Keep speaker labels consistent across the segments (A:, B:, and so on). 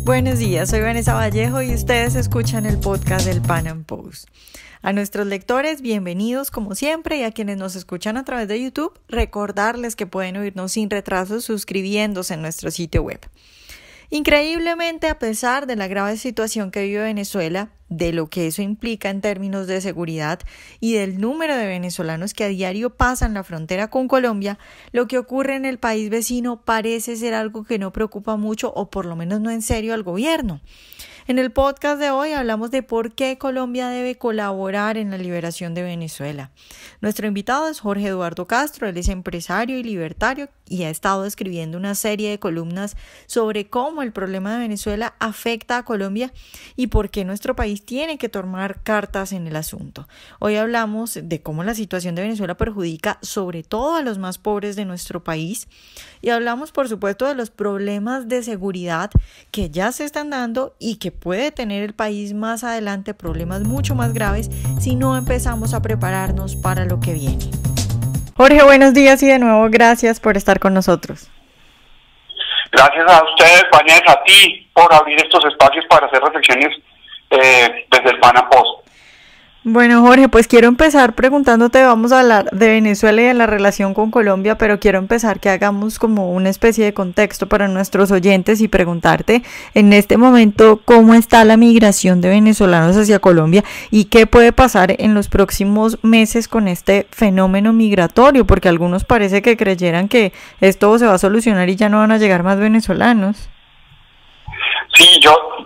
A: Buenos días, soy Vanessa Vallejo y ustedes escuchan el podcast del Pan Am Post. A nuestros lectores, bienvenidos como siempre, y a quienes nos escuchan a través de YouTube, recordarles que pueden oírnos sin retraso suscribiéndose en nuestro sitio web. Increíblemente, a pesar de la grave situación que vive Venezuela, de lo que eso implica en términos de seguridad y del número de venezolanos que a diario pasan la frontera con Colombia, lo que ocurre en el país vecino parece ser algo que no preocupa mucho, o por lo menos no en serio, al gobierno. En el podcast de hoy hablamos de por qué Colombia debe colaborar en la liberación de Venezuela. Nuestro invitado es Jorge Eduardo Castro. Él es empresario y libertario y ha estado escribiendo una serie de columnas sobre cómo el problema de Venezuela afecta a Colombia y por qué nuestro país tiene que tomar cartas en el asunto. Hoy hablamos de cómo la situación de Venezuela perjudica sobre todo a los más pobres de nuestro país, y hablamos por supuesto de los problemas de seguridad que ya se están dando y que puede tener el país más adelante, problemas mucho más graves si no empezamos a prepararnos para lo que viene. Jorge, buenos días y de nuevo gracias por estar con nosotros.
B: Gracias a ustedes, Vanessa, a ti por abrir estos espacios para hacer reflexiones desde el Pan Am Post.
A: Bueno, Jorge, pues quiero empezar preguntándote, vamos a hablar de Venezuela y de la relación con Colombia, pero quiero empezar que hagamos como una especie de contexto para nuestros oyentes y preguntarte en este momento cómo está la migración de venezolanos hacia Colombia y qué puede pasar en los próximos meses con este fenómeno migratorio, porque algunos parece que creyeran que esto se va a solucionar y ya no van a llegar más venezolanos.
B: Sí,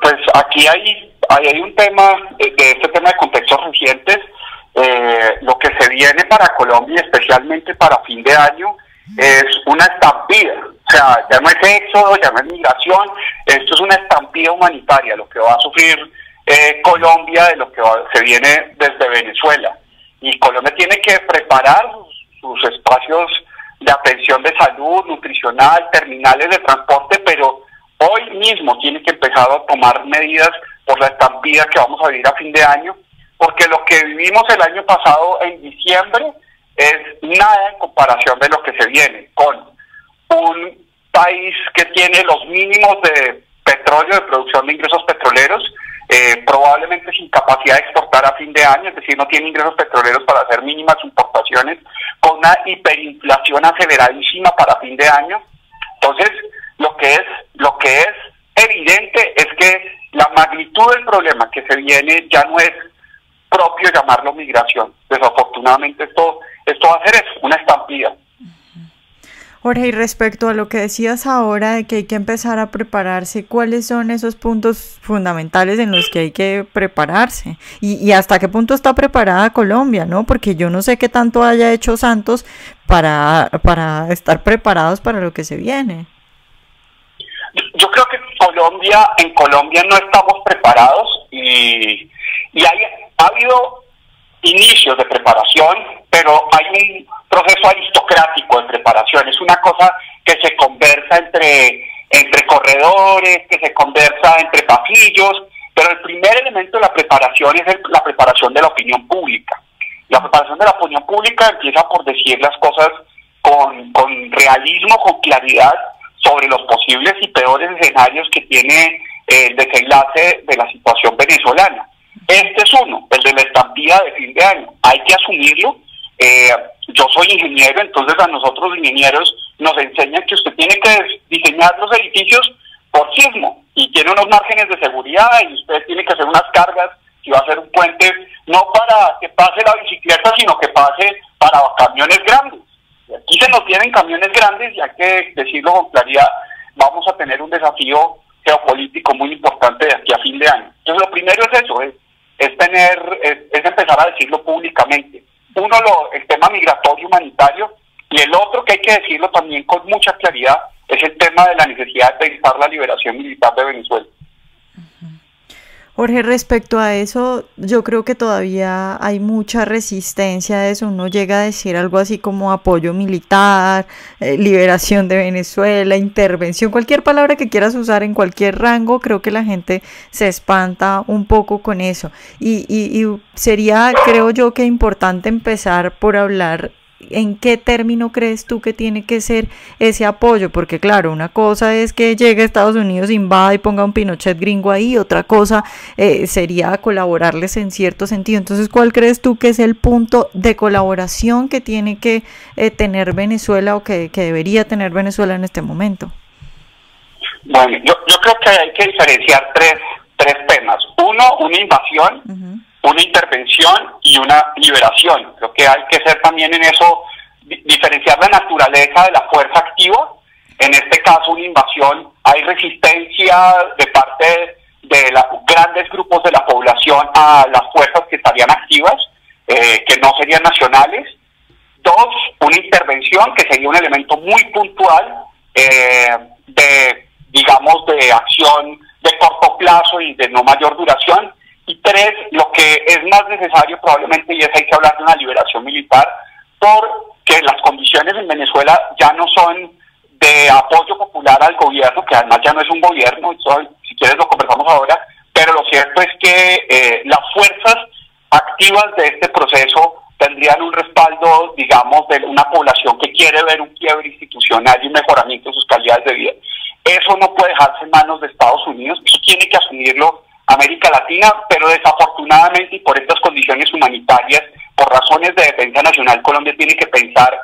B: pues aquí hay un tema, de este tema de contextos recientes. Lo que se viene para Colombia, especialmente para fin de año, es una estampida. O sea, ya no es éxodo, ya no es migración, esto es una estampida humanitaria, lo que va a sufrir Colombia de lo que se viene desde Venezuela. Y Colombia tiene que preparar sus espacios de atención de salud, nutricional, terminales de transporte, pero hoy mismo tiene que empezar a tomar medidas por la estampida que vamos a vivir a fin de año, porque lo que vivimos el año pasado en diciembre es nada en comparación de lo que se viene, con un país que tiene los mínimos de petróleo, de producción de ingresos petroleros, probablemente sin capacidad de exportar a fin de año, es decir, no tiene ingresos petroleros para hacer mínimas importaciones, con una hiperinflación aceleradísima para fin de año. Entonces, lo que es evidente es que la magnitud del problema que se viene ya no es propio llamarlo migración. Desafortunadamente esto va a ser eso, una estampida.
A: Jorge, y respecto a lo que decías ahora de que hay que empezar a prepararse, ¿cuáles son esos puntos fundamentales en los que hay que prepararse? Y hasta qué punto está preparada Colombia, ¿no? Porque yo no sé qué tanto haya hecho Santos para estar preparados para lo que se viene.
B: Yo creo que en Colombia no estamos preparados y ha habido inicios de preparación, pero hay un proceso aristocrático de preparación. Es una cosa que se conversa entre corredores, que se conversa entre pasillos, pero el primer elemento de la preparación es la preparación de la opinión pública. La preparación de la opinión pública empieza por decir las cosas con realismo, con claridad, sobre los posibles y peores escenarios que tiene el desenlace de la situación venezolana. Este es uno, el de la estampida de fin de año. Hay que asumirlo. Yo soy ingeniero, entonces a nosotros los ingenieros nos enseñan que usted tiene que diseñar los edificios por sismo y tiene unos márgenes de seguridad y usted tiene que hacer unas cargas, si va a hacer un puente, no para que pase la bicicleta, sino que pase para camiones grandes. Aquí se nos vienen camiones grandes y hay que decirlo con claridad, vamos a tener un desafío geopolítico muy importante de aquí a fin de año. Entonces lo primero es eso, es empezar a decirlo públicamente. Uno, el tema migratorio humanitario, y el otro que hay que decirlo también con mucha claridad es el tema de la necesidad de evitar la liberación militar de Venezuela.
A: Jorge, respecto a eso, yo creo que todavía hay mucha resistencia a eso. Uno llega a decir algo así como apoyo militar, liberación de Venezuela, intervención, cualquier palabra que quieras usar en cualquier rango, creo que la gente se espanta un poco con eso. Y sería, creo yo, que importante empezar por hablar ¿en qué término crees tú que tiene que ser ese apoyo? Porque claro, una cosa es que llegue a Estados Unidos, invada y ponga un Pinochet gringo ahí, otra cosa sería colaborarles en cierto sentido. Entonces, ¿cuál crees tú que es el punto de colaboración que tiene que tener Venezuela o que debería tener Venezuela en este momento?
B: Bueno, yo creo que hay que diferenciar tres temas. Uno, una invasión, una intervención y una liberación. Creo que hay que ser también en eso, diferenciar la naturaleza de la fuerza activa. En este caso, una invasión, hay resistencia de parte de los grandes grupos de la población a las fuerzas que estarían activas, que no serían nacionales. Dos, una intervención que sería un elemento muy puntual de acción de corto plazo y de no mayor duración. Y tres, lo que es más necesario probablemente, y es hay que hablar de una liberación militar, porque las condiciones en Venezuela ya no son de apoyo popular al gobierno, que además ya no es un gobierno, si quieres lo conversamos ahora, pero lo cierto es que las fuerzas activas de este proceso tendrían un respaldo, digamos, de una población que quiere ver un quiebre institucional y un mejoramiento de sus calidades de vida. Eso no puede dejarse en manos de Estados Unidos, eso tiene que asumirlo América Latina, pero desafortunadamente y por estas condiciones humanitarias, por razones de defensa nacional, Colombia tiene que pensar,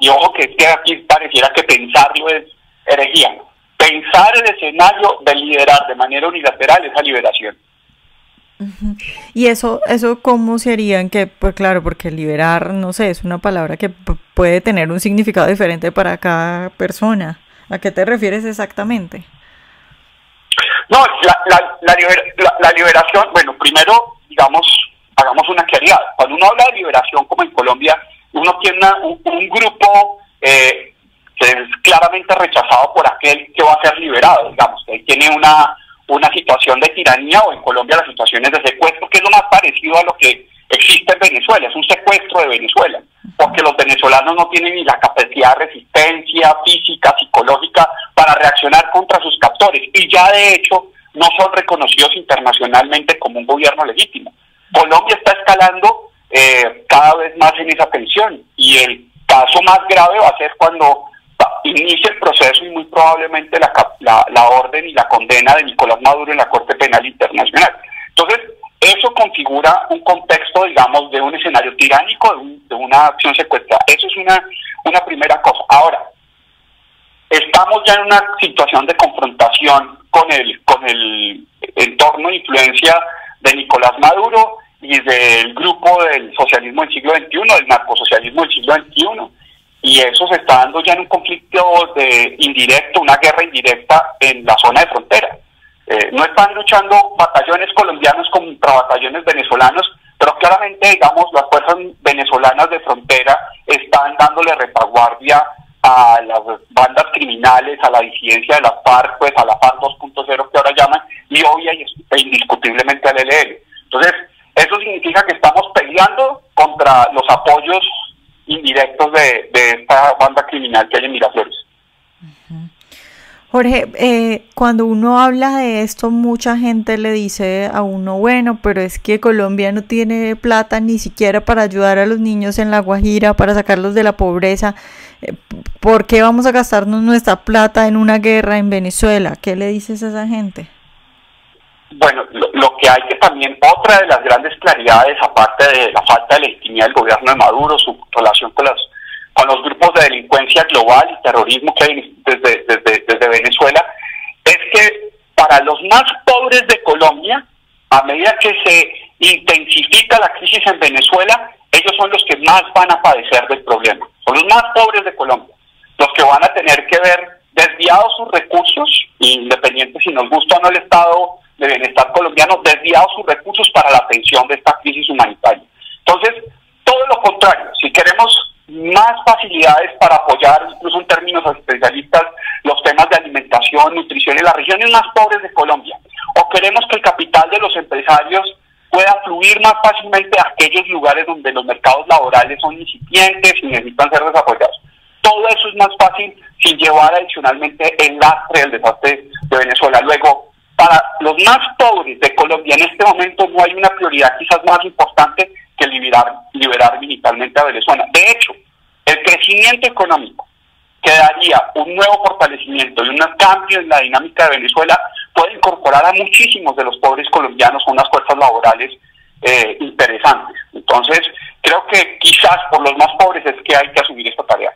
B: y ojo que es que aquí pareciera que pensarlo es herejía, pensar el escenario de liderar de manera unilateral esa liberación.
A: ¿Y eso cómo sería? En que, pues claro, porque liberar, no sé, es una palabra que puede tener un significado diferente para cada persona. ¿A qué te refieres exactamente?
B: No, la liberación, bueno, primero, digamos, hagamos una claridad. Cuando uno habla de liberación, como en Colombia, uno tiene un grupo que es claramente rechazado por aquel que va a ser liberado, digamos, que tiene una situación de tiranía, o en Colombia las situaciones de secuestro, que es lo más parecido a lo que existe en Venezuela, es un secuestro de Venezuela, porque los venezolanos no tienen ni la capacidad de resistencia física, psicológica, para reaccionar contra sus captores, y ya de hecho no son reconocidos internacionalmente como un gobierno legítimo. Colombia está escalando cada vez más en esa tensión, y el caso más grave va a ser cuando inicie el proceso y muy probablemente la orden y la condena de Nicolás Maduro en la Corte Penal Internacional. Entonces, eso configura un contexto, digamos, de un escenario tiránico, de una acción secuestrada. Eso es una primera cosa. Ahora, estamos ya en una situación de confrontación con el entorno de influencia de Nicolás Maduro y del grupo del socialismo del siglo XXI, del narcosocialismo del siglo XXI. Y eso se está dando ya en un conflicto indirecto, una guerra indirecta en la zona de frontera. No están luchando batallones colombianos contra batallones venezolanos, pero claramente, digamos, las fuerzas venezolanas de frontera están dándole retaguardia a las bandas criminales, a la disidencia de las FARC, pues a la FARC 2.0 que ahora llaman, y obvia e indiscutiblemente al ELN. Entonces, eso significa que estamos peleando contra los apoyos indirectos de esta banda criminal que hay en Miraflores.
A: Jorge, cuando uno habla de esto, mucha gente le dice a uno, bueno, pero es que Colombia no tiene plata ni siquiera para ayudar a los niños en La Guajira, para sacarlos de la pobreza. ¿Por qué vamos a gastarnos nuestra plata en una guerra en Venezuela? ¿Qué le dices a esa gente?
B: Bueno, lo que hay que también, otra de las grandes claridades, aparte de la falta de legitimidad del gobierno de Maduro, su relación con los grupos de delincuencia global y terrorismo que hay desde Venezuela, es que para los más pobres de Colombia, a medida que se intensifica la crisis en Venezuela, ellos son los que más van a padecer del problema. Son los más pobres de Colombia, los que van a tener que ver desviados sus recursos, independiente si nos gusta o no el estado de bienestar colombiano, desviados sus recursos para la atención de esta crisis humanitaria. Entonces, todo lo contrario, si queremos más facilidades para apoyar, incluso en términos especialistas, los temas de alimentación, nutrición en las regiones más pobres de Colombia, o queremos que el capital de los empresarios pueda fluir más fácilmente a aquellos lugares donde los mercados laborales son incipientes y necesitan ser desarrollados. Todo eso es más fácil sin llevar adicionalmente el lastre del desastre de Venezuela. Luego, para los más pobres de Colombia en este momento no hay una prioridad quizás más importante que liberar militarmente a Venezuela. De hecho, el crecimiento económico que daría un nuevo fortalecimiento y un cambio en la dinámica de Venezuela puede incorporar a muchísimos de los pobres colombianos a unas fuerzas laborales interesantes. Entonces, creo que quizás por los más pobres es que hay que asumir esta tarea.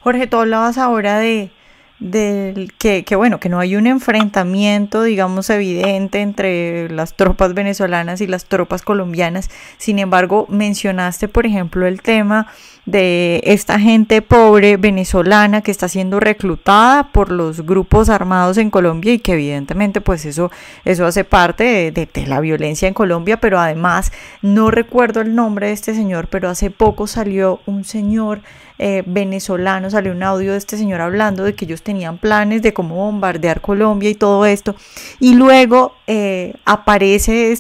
A: Jorge, tú hablabas ahora que bueno, que no hay un enfrentamiento, digamos, evidente entre las tropas venezolanas y las tropas colombianas. Sin embargo, mencionaste, por ejemplo, el tema de esta gente pobre venezolana que está siendo reclutada por los grupos armados en Colombia y que evidentemente pues eso hace parte de la violencia en Colombia, pero además no recuerdo el nombre de este señor, pero hace poco salió un señor venezolano, salió un audio de este señor hablando de que ellos tenían planes de cómo bombardear Colombia y todo esto, y luego aparece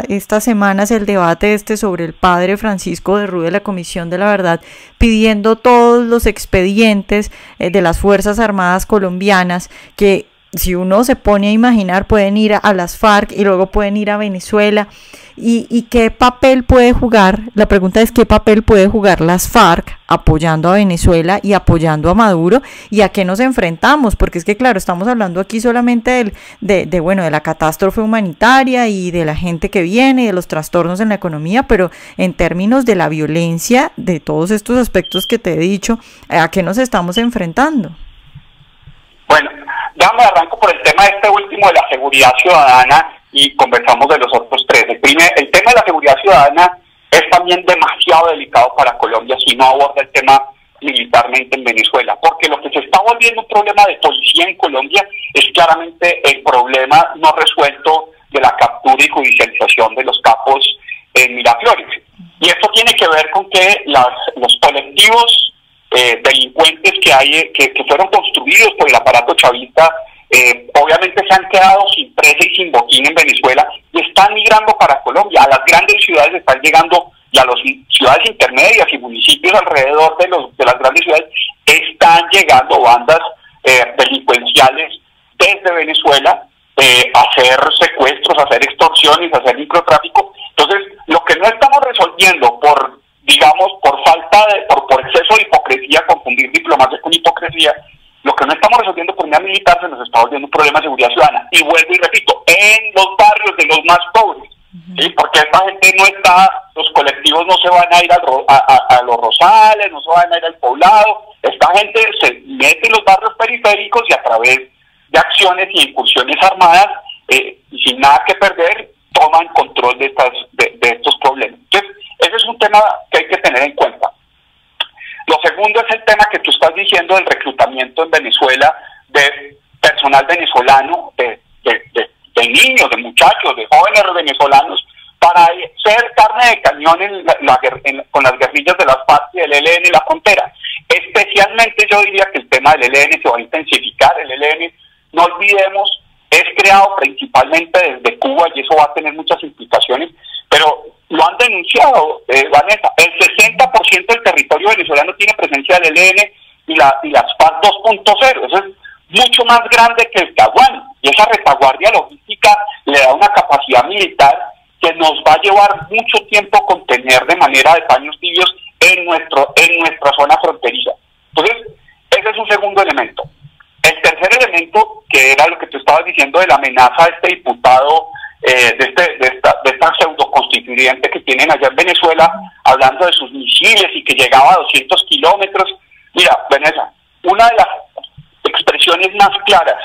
A: estas semanas el debate sobre el padre Francisco de Rú de la Comisión de la Verdad, pidiendo todos los expedientes de las Fuerzas Armadas colombianas, que si uno se pone a imaginar pueden ir a las FARC y luego pueden ir a Venezuela. ¿Y qué papel puede jugar? La pregunta es ¿qué papel puede jugar las FARC apoyando a Venezuela y apoyando a Maduro? ¿Y a qué nos enfrentamos? Porque es que claro, estamos hablando aquí solamente de la catástrofe humanitaria y de la gente que viene y de los trastornos en la economía, pero en términos de la violencia, de todos estos aspectos que te he dicho, ¿a qué nos estamos enfrentando?
B: Bueno, ya me arranco por el tema último de la seguridad ciudadana y conversamos de los otros tres. El tema de la seguridad ciudadana es también demasiado delicado para Colombia si no aborda el tema militarmente en Venezuela, porque lo que se está volviendo un problema de policía en Colombia es claramente el problema no resuelto de la captura y judicialización de los capos en Miraflores. Y esto tiene que ver con que los colectivos delincuentes que fueron construidos por el aparato chavista obviamente se han quedado sin presa y sin botín en Venezuela y están migrando para Colombia. A las grandes ciudades están llegando y a las ciudades intermedias y municipios alrededor de las grandes ciudades están llegando bandas delincuenciales desde Venezuela a hacer secuestros, a hacer extorsiones, a hacer microtráfico. Entonces, lo que no estamos resolviendo por exceso de hipocresía, confundir diplomacia con hipocresía, lo que no estamos resolviendo por vía militar se nos está volviendo un problema de seguridad ciudadana. Y vuelvo y repito, en los barrios de los más pobres, ¿sí? Porque esta gente no está, los colectivos no se van a ir a los Rosales, no se van a ir al Poblado, esta gente se mete en los barrios periféricos y a través de acciones y incursiones armadas, sin nada que perder, toman control de estos problemas. Entonces, ese es un tema que hay que tener en cuenta. Lo segundo es el tema que tú estás diciendo del reclutamiento en Venezuela de personal venezolano, de niños, de muchachos, de jóvenes venezolanos, para ser carne de cañón con las guerrillas de las FARC y del ELN en la frontera. Especialmente yo diría que el tema del ELN se va a intensificar. El ELN, no olvidemos, es creado principalmente desde Cuba y eso va a tener muchas implicaciones, pero lo han denunciado, Vanessa, el 60% del territorio venezolano tiene presencia del ELN y las FARC 2.0, eso es mucho más grande que el Caguán, y esa retaguardia logística le da una capacidad militar que nos va a llevar mucho tiempo contener de manera de paños tibios en nuestra zona fronteriza. Entonces, ese es un segundo elemento. El tercer elemento, que era lo que tú estabas diciendo de la amenaza de este diputado, de esta pseudoconstituyente que tienen allá en Venezuela, hablando de sus misiles y que llegaba a 200 kilómetros. Mira, Vanessa, una de las expresiones más claras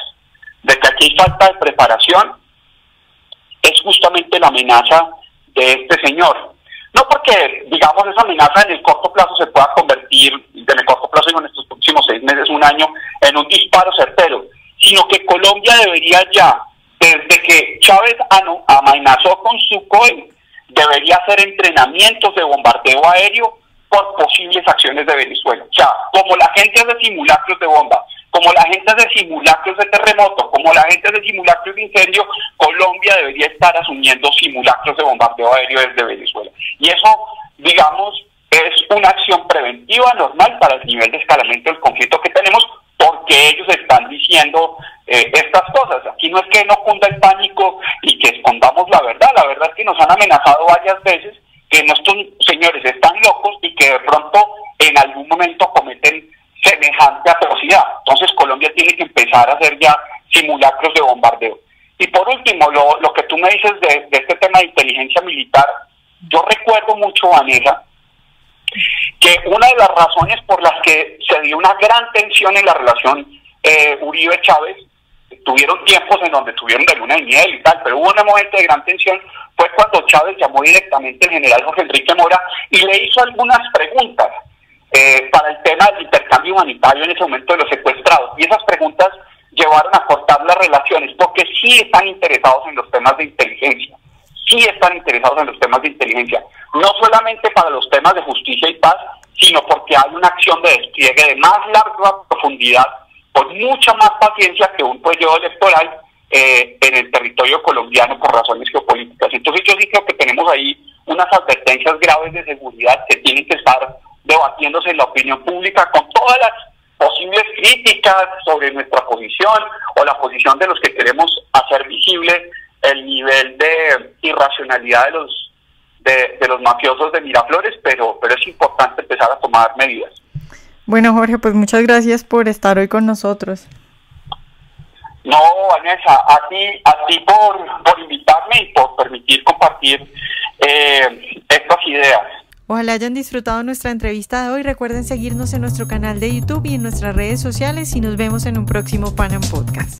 B: de que aquí hay falta de preparación es justamente la amenaza de este señor. No porque, digamos, esa amenaza en el corto plazo se pueda convertir, en el corto plazo, en estos próximos 6 meses, un año, en un disparo certero, sino que Colombia debería ya, desde que Chávez amenazó con Sukhoi, debería hacer entrenamientos de bombardeo aéreo por posibles acciones de Venezuela. O sea, como la gente hace simulacros de bomba, como la gente hace simulacros de terremoto, como la gente hace simulacros de incendio, Colombia debería estar asumiendo simulacros de bombardeo aéreo desde Venezuela. Y eso, digamos, es una acción preventiva normal para el nivel de escalamiento del conflicto que tenemos, porque ellos están diciendo estas cosas. Aquí no es que no cunda el pánico y que escondamos la verdad es que nos han amenazado varias veces que estos señores están locos y que de pronto en algún momento cometen semejante atrocidad. Entonces Colombia tiene que empezar a hacer ya simulacros de bombardeo. Y por último, lo que tú me dices de este tema de inteligencia militar, yo recuerdo mucho, Vanessa, que una de las razones por las que se dio una gran tensión en la relación Uribe-Chávez, tuvieron tiempos en donde tuvieron de luna de miel y tal, pero hubo un momento de gran tensión, fue cuando Chávez llamó directamente al general Jorge Enrique Mora y le hizo algunas preguntas para el tema del intercambio humanitario en ese momento de los secuestrados. Y esas preguntas llevaron a cortar las relaciones, porque sí están interesados en los temas de inteligencia, no solamente para los temas de justicia y paz, sino porque hay una acción de despliegue de más larga profundidad, con mucha más paciencia que un periodo electoral en el territorio colombiano por razones geopolíticas. Entonces yo sí creo que tenemos ahí unas advertencias graves de seguridad que tienen que estar debatiéndose en la opinión pública con todas las posibles críticas sobre nuestra posición o la posición de los que queremos hacer visible el nivel de irracionalidad de los mafiosos de Miraflores, pero es importante empezar a tomar medidas.
A: Bueno, Jorge, pues muchas gracias por estar hoy con nosotros.
B: No, Vanessa, a ti por invitarme y por permitir compartir estas ideas.
A: Ojalá hayan disfrutado nuestra entrevista de hoy. Recuerden seguirnos en nuestro canal de YouTube y en nuestras redes sociales y nos vemos en un próximo Panam Podcast.